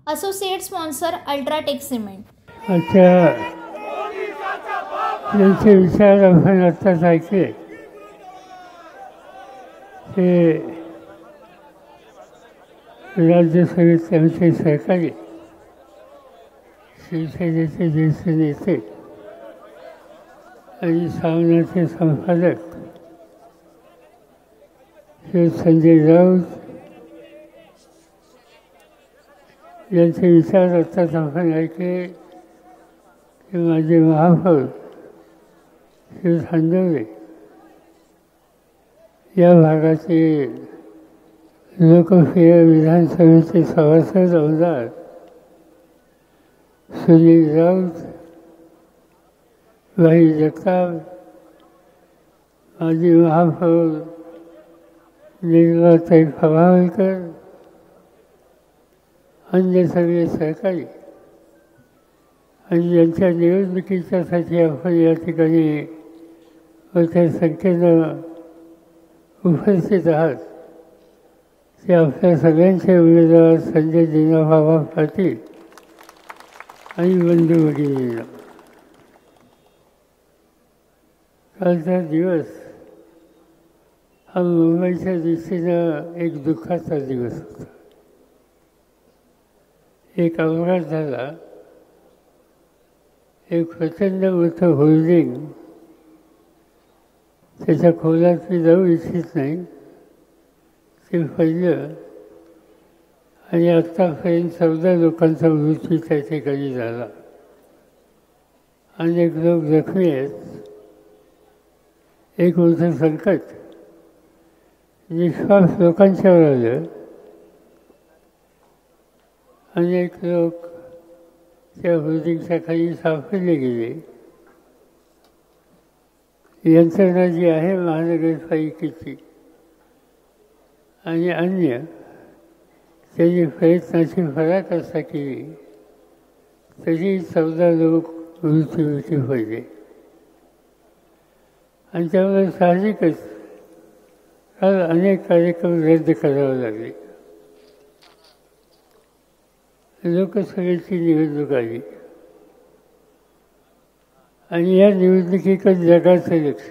Associate sponsor UltraTech cement. अच्छा, त्यांचे विचार आपण आत्ताच ऐकले ते राज्यसभेत त्यांचे सहकारी शिवसेनेचे ज्येष्ठ नेते आणि सामनाचे संपादक श्री संजय राऊत यांचे विचार आत्ताच आपण ऐकले की माझे महापौर श्री खांदवले या भागाचे लोकप्रिय विधानसभेचे सभासद आमदार सुनील राऊत, भाई जगताप, माजी महापौर निर्मलाताई फवाळकर, अन्य सगळे सहकारी आणि यांच्या निवडणुकीच्यासाठी आपण या ठिकाणी मोठ्या संख्येनं उपस्थित आहात. ते आपल्या सगळ्यांचे उमेदवार संजय दिनाबाबा पाटील आणि बंधू भगिनींना. कालचा दिवस हा मुंबईच्या दृष्टीनं एक दुःखाचा दिवस होता. एक अपघात झाला. एक प्रचंड मोठं होल्डिंग, त्याच्या खोलात मी जाऊ इच्छित नाही, ते पडलं आणि आत्तापर्यंत 14 लोकांचा मृत्यू त्या ठिकाणी झाला. अनेक लोक जखमी आहेत. एक मोठं संकट निष्पाप लोकांच्यावर आलं. अनेक लोक त्या होल्डिंगच्या खाली सापडले गेले. यंत्रणा जी आहे महानगरपालिकेची आणि अन्य त्यांनी प्रयत्नाची पराकाष्ठा केली तरी 14 लोक मृत्युमुखी पडले. आणि त्यामुळे साहजिकच काल अनेक कार्यक्रम रद्द करावे लागले. लोकसभेची निवडणूक आली आणि या निवडणुकीकडे जगाचं लक्ष.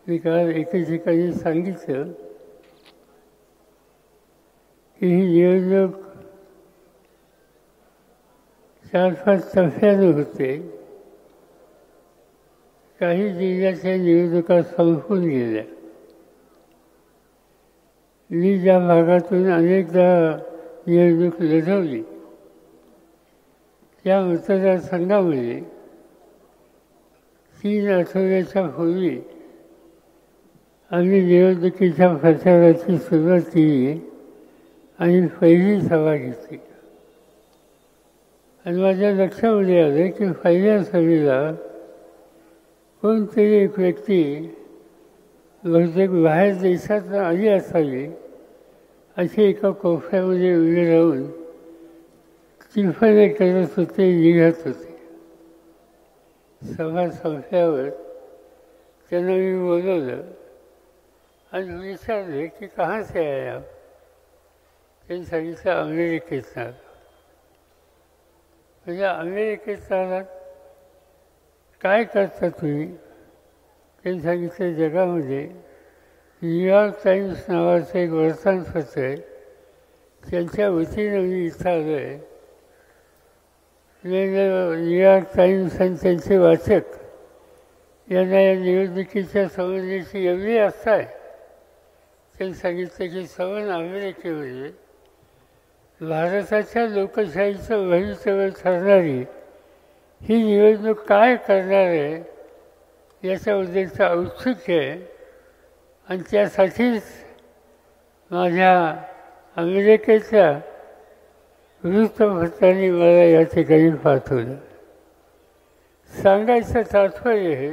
मी काल एके ठिकाणी सांगितलं की ही निवडणूक 4-5 टप्प्यानं होते. काही जिल्ह्याच्या निवडणुका संपून गेल्या. मी ज्या भागातून अनेकदा निवडणूक लढवली त्या मतदारसंघामध्ये 3 आठवड्याच्या पूर्वी आम्ही निवडणुकीच्या प्रचाराची सुरुवात केली आणि पहिली सभा घेतली. आणि माझ्या लक्षामध्ये आलं की पहिल्या सभेला कोणतरी एक व्यक्ती बहुतेक बाहेर देशात आली असावी अशी एका कोपऱ्यामध्ये उभे राहून चिफणे करत होते, निघत होते. सभा संपल्यावर त्यांना मी बोलवलं आणि विचारले की कहाँ से आए आप? त्यांनी सांगितलं अमेरिकेतनं आलो. म्हणजे अमेरिकेत आलात, काय करता तुम्ही? त्यांनी सांगितलं जगामध्ये न्यूयॉर्क टाइम्स नावाचं एक वर्तमानपत्र आहे, त्यांच्या वतीनं मी इथं आलो आहे. न्यूयॉर्क टाइम्स आणि त्यांचे वाचक यांना या निवडणुकीच्या संबंधीची एवढी आस्था आहे. त्यांनी सांगितलं की संबंध अमेरिकेमध्ये भारताच्या लोकशाहीचं भवितव्य ठरणारी ही निवडणूक काय करणार आहे याच्याबद्दलचं औत्सुक्य आहे. आणि त्यासाठीच माझ्या अमेरिकेच्या वृत्तपत्रांनी मला या ठिकाणी पाठवलं. सांगायचं तात्पर्य हे,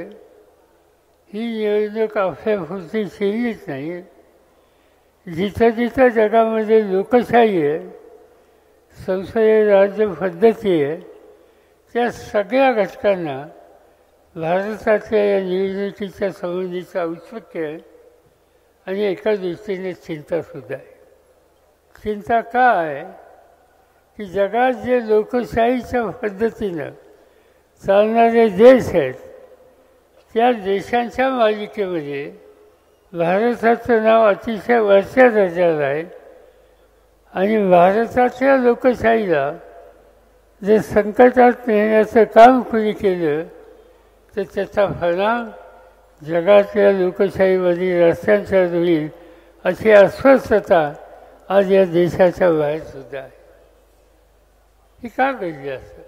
ही निवडणूक आपल्यापुरती सीमित नाही. जिथं जिथं जगामध्ये लोकशाही आहे, संसदीय राज्य पद्धती आहे, त्या सगळ्या घटकांना भारताच्या या निवडणुकीच्या संबंधीचं औत्सुक्य आहे आणि एका दृष्टीने चिंतासुद्धा आहे. चिंता का आहे की जगात जे लोकशाहीच्या पद्धतीनं चालणारे देश आहेत त्या देशांच्या मालिकेमध्ये भारताचं नाव अतिशय वरच्या दर्जाला आहे आणि भारताच्या लोकशाहीला जर संकटात नेण्याचं काम कुणी केलं तर त्याचा परिणाम जगातल्या लोकशाहीमध्ये रस्त्यांच्यावर होईल अशी अस्वस्थता आज या देशाच्या बाहेरसुद्धा आहे. ही का घडली असं?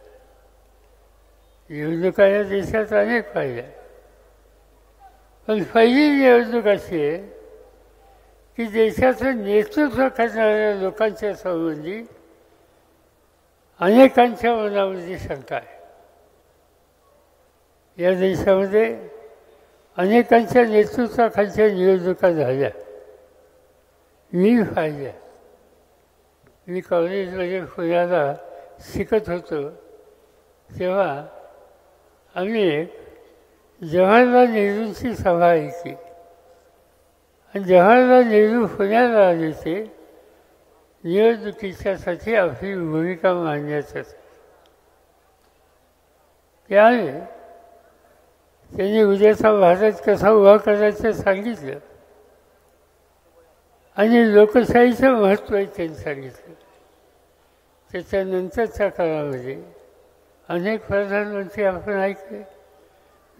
निवडणुका या देशात अनेक पाहिल्या, पण पहिली निवडणूक अशी आहे की देशाचं नेतृत्व करणाऱ्या लोकांच्या संबंधी अनेकांच्या मनामध्ये शंका आहे. या देशामध्ये अनेकांच्या नेतृत्वाखालच्या निवडणुका झाल्या, मी पाहिल्या. मी कॉलेजमध्ये पुण्याला शिकत होतो तेव्हा आम्ही एक जवाहरलाल नेहरूंची सभा ऐकली आणि जवाहरलाल नेहरू पुण्याला आले होते निवडणुकीच्यासाठी आपली भूमिका मांडण्यासाठी. त्यामुळे त्यांनी उद्याचा भारत कसा उभा करायचं सांगितलं आणि लोकशाहीचं महत्त्वही त्यांनी सांगितलं. त्याच्यानंतरच्या काळामध्ये अनेक प्रधानमंत्री आपण ऐकले.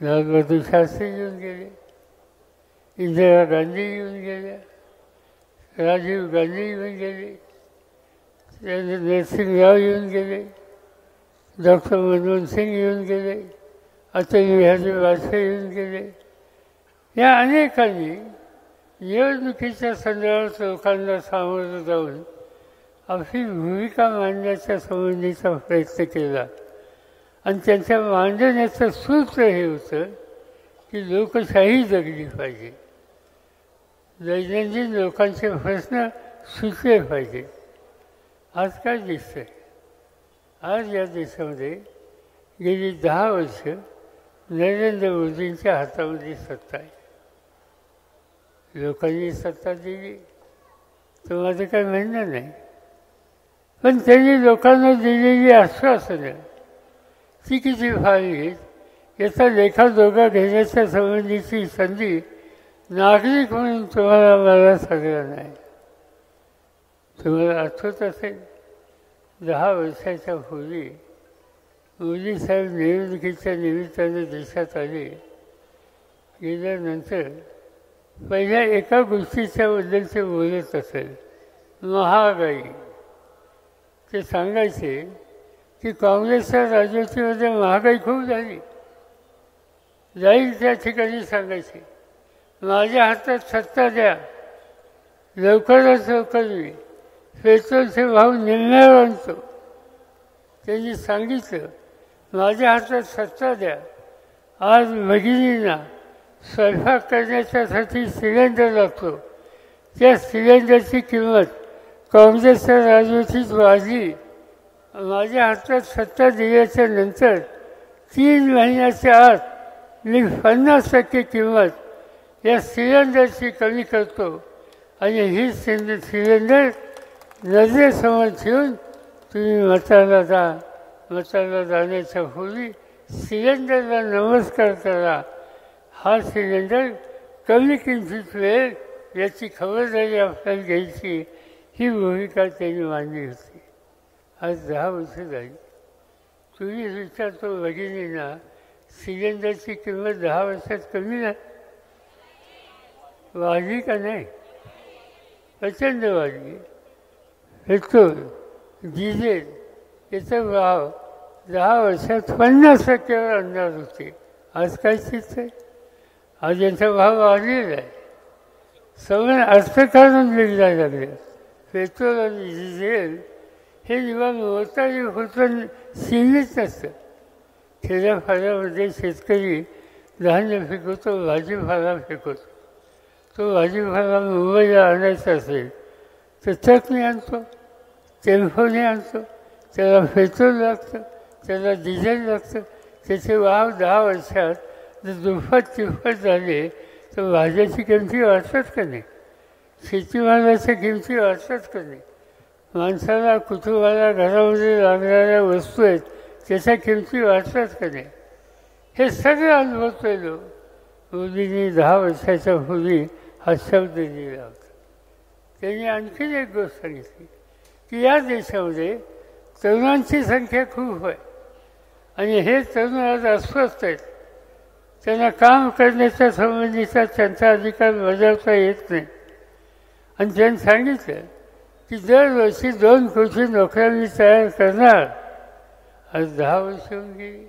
लालबहादूर शास्त्री येऊन गेले, इंदिरा गांधी येऊन गेल्या, राजीव गांधी येऊन गेले, नरसिंहराव येऊन गेले, डॉक्टर मनमोहन सिंग येऊन गेले, अटल बिहारी वाजपेयी येऊन गेले. या अनेकांनी निवडणुकीच्या संदर्भात लोकांना सामोरं जाऊन आपली भूमिका मांडण्याच्या संबंधीचा प्रयत्न केला आणि त्यांच्या मांडण्याचं सूत्र हे होतं की लोकशाही जगली पाहिजे, दैनंदिन लोकांचे प्रश्न सुटले पाहिजे. आज काय दिसतंय? आज या देशामध्ये गेली 10 वर्ष नरेंद्र मोदींच्या हातामध्ये सत्ता आहे. लोकांनी सत्ता दिली तर माझं काही म्हणणं नाही, पण त्यांनी लोकांना दिलेली आश्वासनं ती किती फाळली याचा लेखाजोखा घेण्याच्या संबंधीची संधी नागरिक म्हणून तुम्हाला मला सगळं नाही. तुम्हाला आठवत असेल 10 वर्षाच्या पूर्वी मोदी साहेब निवडणुकीच्या निमित्ताने देशात आले. गेल्यानंतर पहिल्या एका गोष्टीच्याबद्दल ते बोलत असेल, महागाई. ते सांगायचे की काँग्रेसच्या राजवटीमध्ये महागाई खूप झाली. जाईल त्या ठिकाणी सांगायचे माझ्या हातात सत्ता द्या, लवकरात लवकर मी पेट्रोलचे भाव निम्म्यावर आणतो. त्यांनी सांगितलं माझ्या हातात सत्ता द्या. आज भगिनींना स्वयंपाक करण्याच्यासाठी सिलेंडर लागतो, त्या सिलेंडरची किंमत काँग्रेसच्या राजवटीत वाढली. माझ्या हातात सत्ता दिल्याच्या नंतर 3 महिन्याच्या आत मी 50% किंमत या सिलेंडरची कमी करतो आणि ही सिलेंडर नजरेसमोर ठेवून तुम्ही मताला जा. मताला जाण्याच्या पूर्वी सिलेंडरला नमस्कार करा. हा सिलेंडर कमी किमतीत मिळेल याची खबरदारी आपल्याला घ्यायची, ही भूमिका त्यांनी मांडली होती. आज 10 वर्ष झाली. तुम्ही विचारतो भगिनींना सिलेंडरची किंमत 10 वर्षात कमी नाही वाढली का? नाही, प्रचंड वाढली. पेट्रोल डिझेल याचा भाव 10 वर्षात 50%वर आणणार होते. आज काय स्थिती आहे? आज यांचा भाव वाढलेला आहे. सगळं अर्थकारण बिघडायला लागले. पेट्रोल आणि डिझेल हे निवान मोताजी होतं सीमित नसतं. खेड्यापाड्यामध्ये शेतकरी धान्य पिकवतो, भाजीपाला पिकवतो. तो भाजीपाला मुंबईला आणायचा असेल तर ट्रकने आणतो, टेम्पोने आणतो. त्याला पेट्रोल लागतं, त्याला डिझेल लागतं. त्याचे भाव 10 वर्षात जर दुप्पट तिप्पट झाले तर भाज्याची किमती वाढतात का नाही? शेतीमालाच्या किमती वाढतात का नाही? माणसाला कुटुंबाला घरामध्ये लागणाऱ्या वस्तू आहेत त्याच्या किमती वाढतात का नाही हे सगळं अनुभवतोय लोक. मोदींनी 10 वर्षाच्या पूर्वी हा शब्द दिला होता. त्यांनी आणखीन एक गोष्ट सांगितली की या देशामध्ये तरुणांची संख्या खूप आहे आणि हे तरुण आज अस्वस्थ आहेत. त्यांना काम करण्याच्या संबंधीचा त्यांचा अधिकार बजावता येत नाही. आणि त्यांनी सांगितलं की दरवर्षी 2 कोटी नोकऱ्या मी तयार करणार. आज 10 वर्ष होऊन गेली.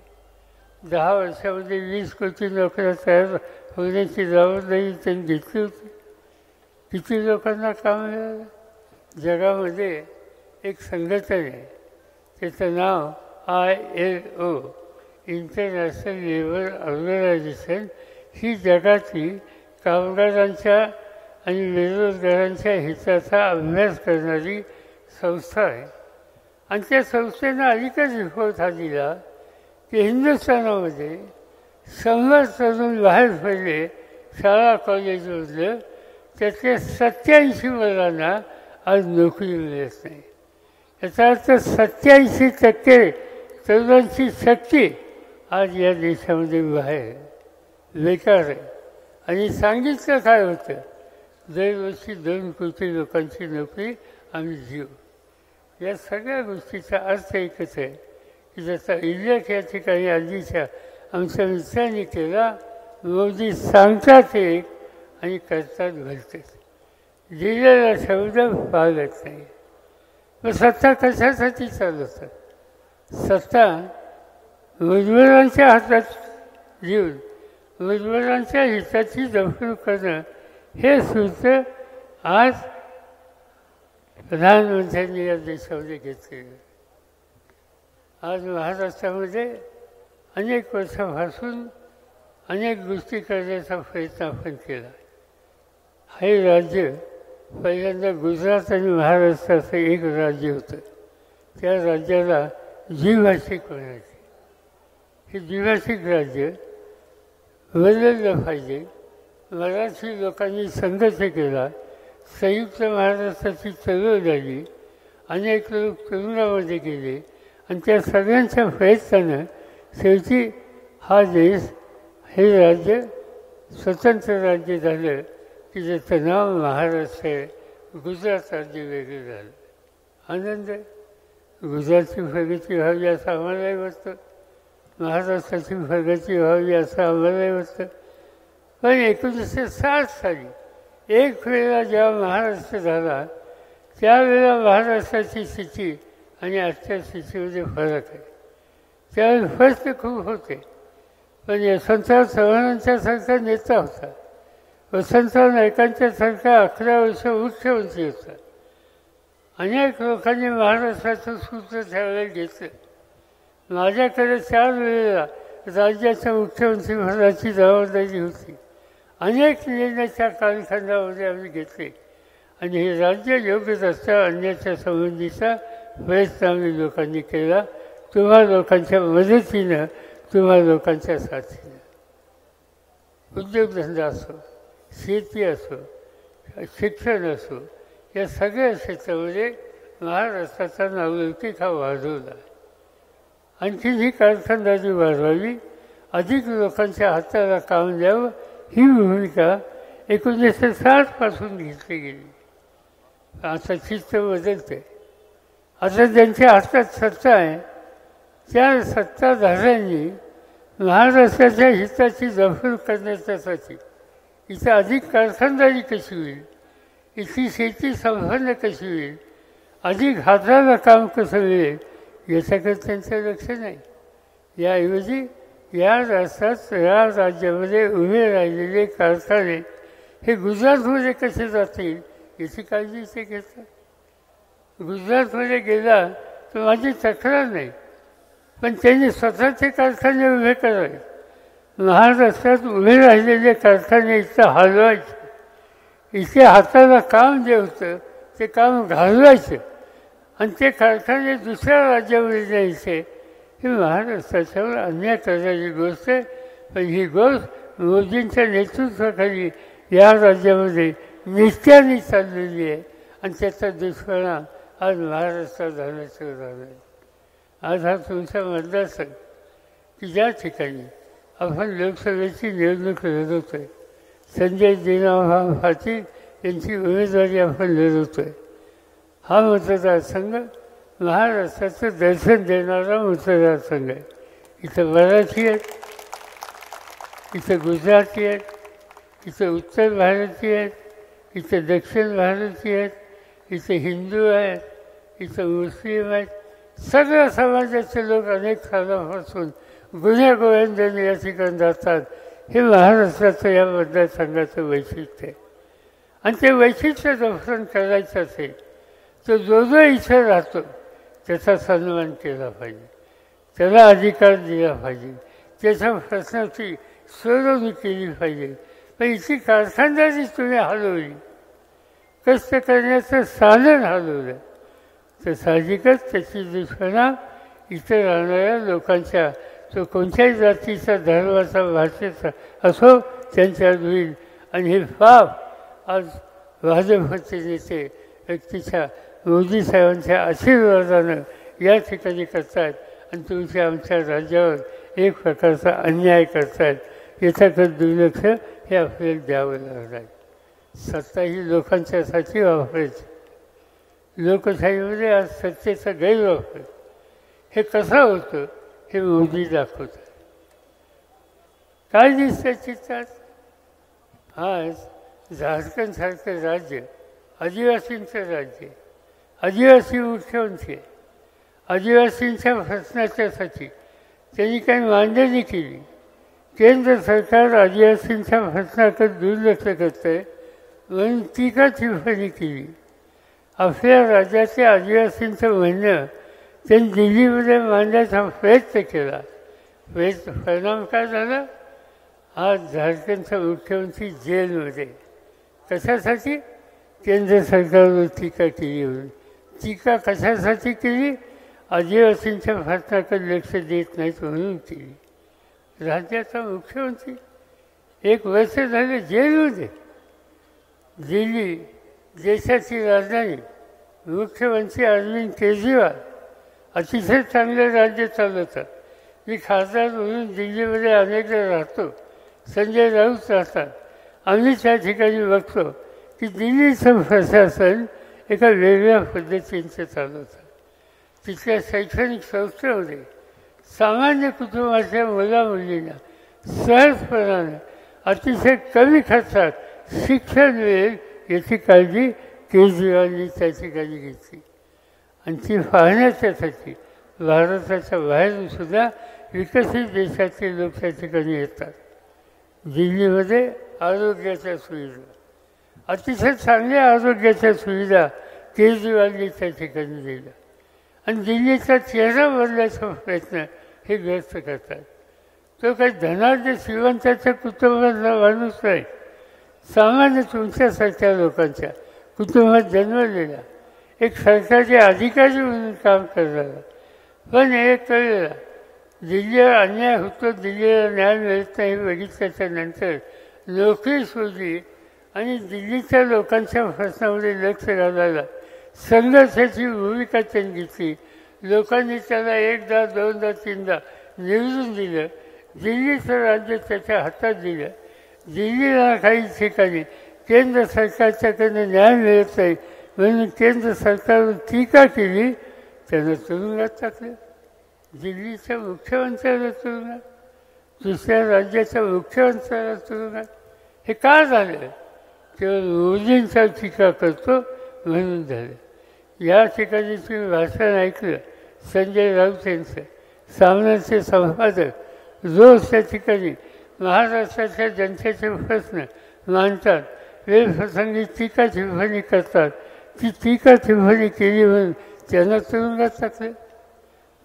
10 वर्षामध्ये 20 कोटी नोकऱ्या तयार होण्याची जबाबदारी त्यांनी घेतली होती. किती लोकांना काम मिळालं. जगामध्ये एक संघटना आहे त्याचं नाव ILO इंटरनॅशनल लेबर ऑर्गनायझेशन. ही जगातली कामगारांच्या आणि बेरोजगारांच्या हिताचा अभ्यास करणारी संस्था आहे. आणि त्या संस्थेनं अलीकच रिपोर्ट हा दिला की हिंदुस्थानामध्ये 100 तरुण बाहेर पडले शाळा कॉलेजमधलं त्यातल्या 87 मुलांना आज नोकरी मिळत नाही. याचा अर्थ 87% तरुणांची शक्ती आज या देशामध्ये बाहेर बेकार आहे. आणि सांगितलं काय होतं दरवर्षी 2 कोटी लोकांची नोकरी आम्ही देऊ. या सगळ्या गोष्टीचा अर्थ एकच आहे की ज्याचा उल्लेख या ठिकाणी आधीच्या आमच्या मित्रांनी केला. मोदी सांगतात एक आणि करतात भलतेच. दिलेला शब्द पाळत नाही. मग सत्ता कशासाठी चालवतात. सत्ता मजबुरांच्या हातात देऊन मजबुरांच्या हिताची जपणूक करणं हे सूत्र आज प्रधानमंत्र्यांनी या देशामध्ये घेतलेलं. आज महाराष्ट्रामध्ये अनेक वर्षापासून अनेक गोष्टी करण्याचा प्रयत्न आपण केला. हे राज्य पहिल्यांदा गुजरात आणि महाराष्ट्राचं एक राज्य होतं. त्या राज्याला द्विभाषिक म्हणायचे. हे द्विभाषिक राज्य बदललं पाहिजे. मराठी लोकांनी संघर्ष केला. संयुक्त महाराष्ट्राची चळवळ झाली. अनेक लोक तुरुंगामध्ये गेले आणि त्या सगळ्यांच्या प्रयत्नानं शेवटी हा देश हे राज्य स्वतंत्र राज्य झालं की ज्याचं नाव महाराष्ट्र आहे. गुजरात राज्य वेगळं झालं. आनंद आहे. गुजरातची प्रगती व्हावी असं आम्हालाही वाटतं. महाराष्ट्राची प्रगती व्हावी असं आम्हालाही वाटतं. पण 1960 साली एक वेळेला जेव्हा महाराष्ट्र झाला त्यावेळेला महाराष्ट्राची स्थिती आणि आजच्या स्थितीमध्ये फरक आहे. त्यावेळेस प्रश्न खूप होते. पण यशवंतराव चव्हाणांच्यासारखा नेता होता. वसंतराव नाईकांच्यासारखा 11 वर्ष मुख्यमंत्री होता. अनेक लोकांनी महाराष्ट्राचं सूत्र त्यावेळेला घेतलं. माझ्याकडे 4 वेळेला राज्याच्या मुख्यमंत्रीपदाची जबाबदारी होती. अनेक निर्णयाच्या कालखंडामध्ये आम्ही घेतले आणि हे राज्य योग्य रस्त्यावर आणण्याच्या संबंधीचा प्रयत्न आम्ही लोकांनी केला. तुम्हा लोकांच्या मदतीनं, तुम्हा लोकांच्या साथीनं. उद्योगधंदा असो, शेती असो, शिक्षण असो, या सगळ्या क्षेत्रामध्ये महाराष्ट्राचा नावलौकिक हा वाढवला. आणखी ही कारखानदारी वाढवावी, अधिक लोकांच्या हाताला काम द्यावं, ही भूमिका 1960 पासून घेतली गेली. आता चित्र बदलते. आता ज्यांच्या हातात सत्ता आहे त्या सत्ताधाऱ्यांनी महाराष्ट्राच्या हिताची जपणूक करण्यासाठी इथं अधिक कारखानदारी कशी होईल, इथली शेती संपन्न कशी होईल, अधिक हाताला काम कसं मिळेल याच्याकडे त्यांचं लक्ष नाही. याऐवजी या राष्ट्रात या राज्यामध्ये उभे राहिलेले कारखाने हे गुजरातमध्ये कसे जातील याची काळजी ते घेतात. गुजरातमध्ये गेला तर माझी तक्रार नाही, पण त्यांनी स्वतःचे कारखाने उभे करावे. महाराष्ट्रात उभे राहिलेले कारखाने इथं हलवायचे. इथे हाताला काम जे होतं ते काम घालवायचं आणि ते कारखाने दुसऱ्या राज्यामध्ये न्यायचे. ही महाराष्ट्राच्यावर अन्याय करण्याची गोष्ट आहे. पण ही गोष्ट मोदींच्या नेतृत्वाखाली या राज्यामध्ये नित्याने चाललेली आहे आणि त्याचा दुष्परिणाम आज महाराष्ट्रात झाल्याचं झालं आहे. आज हा तुमचा मतदारसंघ की ज्या ठिकाणी आपण लोकसभेची निवडणूक लढवतो आहे. संजय दिनाव पाटील यांची उमेदवारी आपण लढवतो आहे. हा मतदारसंघ महाराष्ट्राचं दर्शन देणारा मतदारसंघ आहे. इथं मराठी आहेत, इथं गुजराती आहेत, इथं उत्तर भारतीय आहेत, इथं दक्षिण भारतीय आहेत, इथं हिंदू आहेत, इथं मुस्लिम आहेत. सगळ्या समाजाचे लोक अनेक काळापासून गुन्ह्या गोविंदाने या ठिकाणी जातात. हे महाराष्ट्राचं या मतदारसंघाचं वैशिष्ट्य आहे. आणि ते वैशिष्ट्य जपण करायचं असेल तर जो जो इथे राहतो त्याचा सन्मान केला पाहिजे, त्याला अधिकार दिला पाहिजे, त्याच्या प्रश्नाची सोडवणूक केली पाहिजे. पण इथे कारखानदारी तुम्ही हलवली, कष्ट करण्याचं साधन हलवलं तर साहजिकच त्याची दुष्परिणाम इथे राहणाऱ्या लोकांच्या, तो कोणत्याही जातीचा, धर्माचा, भाषेचा असो त्यांच्यावर होईल. आणि हे पाप आज भाजपचे नेते व्यक्तीच्या मोदी साहेबांच्या आशीर्वादानं या ठिकाणी करतायत आणि तुमच्या आमच्या राज्यावर एक प्रकारचा अन्याय करतायत. याच्याकडे दुर्लक्ष हे आपल्याला द्यावं लागणार आहे. सत्ता ही लोकांच्यासाठी वापरायची. लोकशाहीमध्ये आज सत्तेचा गैरवापर हे कसं होतं हे मोदी दाखवतात. काय दिसतं चित्रात? आज झारखंडसारखं राज्य आदिवासींचं राज्य, आदिवासी मुख्यमंत्री, आदिवासींच्या प्रश्नाच्यासाठी त्यांनी काही मांडणी केली. केंद्र सरकार आदिवासींच्या प्रश्नाकडे दुर्लक्ष करतं आहे म्हणून टीका टिप्पणी केली. आपल्या राज्याच्या आदिवासींचं म्हणणं त्यांनी दिल्लीमध्ये मांडण्याचा प्रयत्न केला. परिणाम काय झाला? आज झारखंडचा मुख्यमंत्री जेलमध्ये. कशासाठी? केंद्र सरकारवर टीका केली म्हणून. टीका कशासाठी केली? आदिवासींच्या प्रश्नाकडे लक्ष देत नाहीत म्हणून केली. राज्याचा मुख्यमंत्री 1 वर्ष झालं जेलमध्ये. दिल्ली देशाची राजधानी, मुख्यमंत्री अरविंद केजरीवाल अतिशय चांगलं राज्य चालवतात. मी खासदार म्हणून दिल्लीमध्ये अनेकदा राहतो, संजय राऊत राहतात. आम्ही त्या ठिकाणी बघतो की दिल्लीचं प्रशासन एका वेगळ्या पद्धतीचं चालवतं. तिथल्या शैक्षणिक संस्थेमध्ये सामान्य कुटुंबाच्या मुलामुलींना सहजपणानं अतिशय कमी खर्चात शिक्षण मिळेल याची काळजी केजरीवालनी त्या ठिकाणी घेतली. आणि ती पाहण्याच्यासाठी भारताच्या बाहेरूनसुद्धा विकसित देशातील लोक त्या ठिकाणी येतात. दिल्लीमध्ये आरोग्याच्या सुविधा, अतिशय चांगल्या आरोग्याच्या सुविधा केजरीवालनी त्या ठिकाणी दिल्या. आणि दिल्लीचा चेहरा बदलायचा प्रयत्न हे ग्रस्त करतात. तो काही धनाढ्य श्रीमंताच्या कुटुंबातला माणूस नाही, सामान्य तुमच्यासारख्या लोकांच्या कुटुंबात जन्मलेला एक सरकारी अधिकारी म्हणून काम करणारा. पण हे कळलेला दिल्लीवर अन्याय होतो, दिल्लीला न्याय मिळत नाही बघितल्याच्या नंतर नोकरी शोधली आणि दिल्लीच्या लोकांच्या प्रश्नामध्ये लक्ष घालायला संघर्षाची भूमिका त्यांनी घेतली. लोकांनी त्याला 1दा 2दा 3दा निवडून दिलं. दिल्लीचं राज्य त्याच्या हातात दिलं. दिल्लीला काही ठिकाणी केंद्र सरकारच्याकडनं न्याय मिळत नाही म्हणून केंद्र सरकारवर टीका केली, त्यानं तुरुंगात टाकलं. दिल्लीच्या मुख्यमंत्र्याला तुरुंगात, दुसऱ्या राज्याच्या मुख्यमंत्र्याला तुरुंगात. हे का झालं? केवळ मोदींचा टीका करतो म्हणून झालं. या ठिकाणी तुम्ही भाषण ऐकलं संजय राऊत यांचं, सामनाचे संपादक रोज त्या ठिकाणी महाराष्ट्राच्या जनतेचे प्रश्न मांडतात, वेळप्रसंगी टीका टिप्पणी करतात. ती टीका टिप्पणी केली म्हणून त्यांना तुरुंगात टाकलं.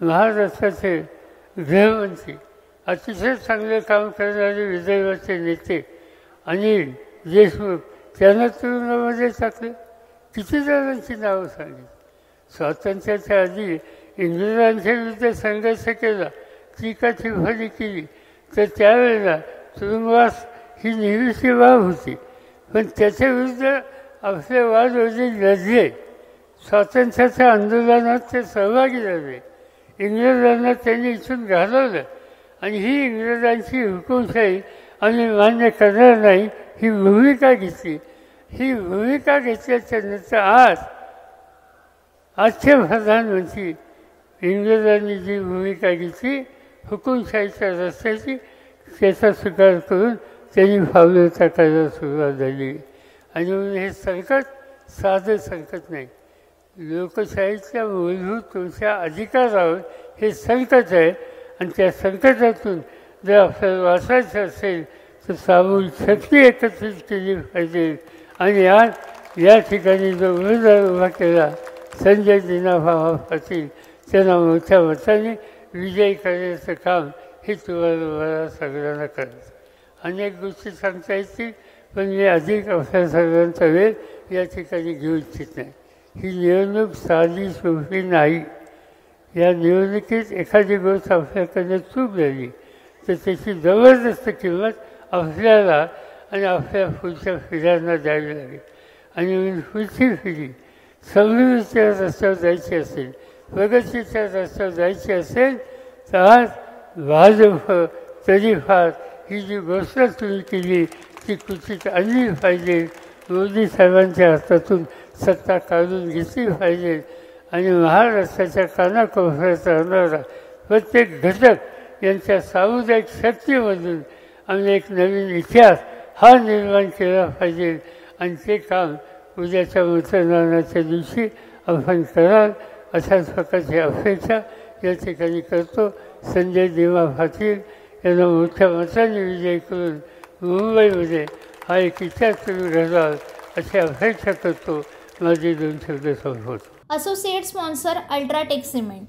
महाराष्ट्राचे गृहमंत्री, अतिशय चांगले काम करणारे विदर्भाचे नेते अनिल देशमुख, त्यांना तुरुंगामध्ये टाकलं. किती जणांची नावं सांगितली. स्वातंत्र्याच्या आधी इंग्रजांच्या विरुद्ध संघर्ष केला, टीका टिप्पणी केली, तर त्यावेळेला तुरुंगवास ही नेहमीची बाब होती. पण त्याच्या विरुद्ध आपले वाद वडील लढले. स्वातंत्र्याच्या आंदोलनात ते सहभागी झाले. इंग्रजांना त्यांनी इथून घालवलं आणि ही इंग्रजांची हुकुमशाही आम्ही मान्य करणार नाही ही भूमिका घेतली. ही भूमिका घेतल्याच्या नंतर आजचे प्रधानमंत्री इंग्रजांनी जी भूमिका घेतली हुकुमशाहीच्या रस्त्याची त्याचा स्वीकार करून त्यांनी पावलं टाकायला सुरुवात झाली. आणि म्हणून हे संकट साधं संकट नाही, लोकशाहीच्या मूलभूत तुमच्या अधिकारावर हे संकट आहे. आणि त्या संकटातून जर आपल्याला वाचायचं असेल तर सामूहिक शक्ती एकत्रित केली पाहिजे. आणि आज या ठिकाणी जो उमेदवार उभा केला संजय दिनाभावा पाटील त्यांना मोठ्या मताने विजयी करण्याचं काम हे तुम्हाला सगळ्यांना करायचं. अनेक गोष्टी सांगता येतील पण मी अधिक आपल्या सगळ्यांचा वेळ या ठिकाणी घेऊ इच्छित नाही. ही निवडणूक साधी सोपी नाही. या निवडणुकीत एखादी गोष्ट आपल्याकडे चूक झाली तर त्याची जबरदस्त किंमत आपल्याला आणि आपल्या पुढच्या पिढ्यांना द्यावी लागेल. आणि पुढची पिढी समृद्धीच्या रस्त्यावर जायची असेल, प्रगतीच्या रस्त्यावर जायची असेल तर आज भाजप तरी फार ही जी घोषणा तुम्ही केली ती कृतीत आणली पाहिजे. मोदी साहेबांच्या हातातून सत्ता काढून घेतली पाहिजे. आणि महाराष्ट्राच्या कानाकोपऱ्यात राहणारा प्रत्येक घटक यांच्या सामुदायिक शक्तीमधून आम्ही एक नवीन इतिहास हा निर्माण केला पाहिजे. आणि ते काम उद्याच्या मतदानाच्या दिवशी आपण कराल अशाच प्रकारची अपेक्षा या ठिकाणी करतो. संजय दिवा पाटील यांना मोठ्या मताने विजय करून मुंबईमध्ये हा एक इतिहास तुम्ही घडवाल अशी अपेक्षा करतो. माझे 2 शब्द संपवतो. Associate sponsor UltraTech cement.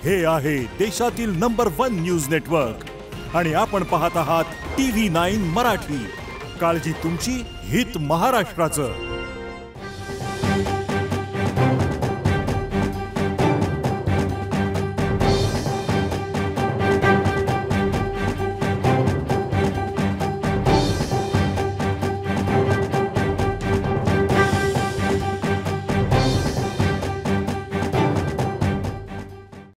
हे आहे देशातील नंबर 1 न्यूज नेटवर्क आणि आपण पाहत आहात TV9 मराठी. काळजी तुमची, हित महाराष्ट्राचं.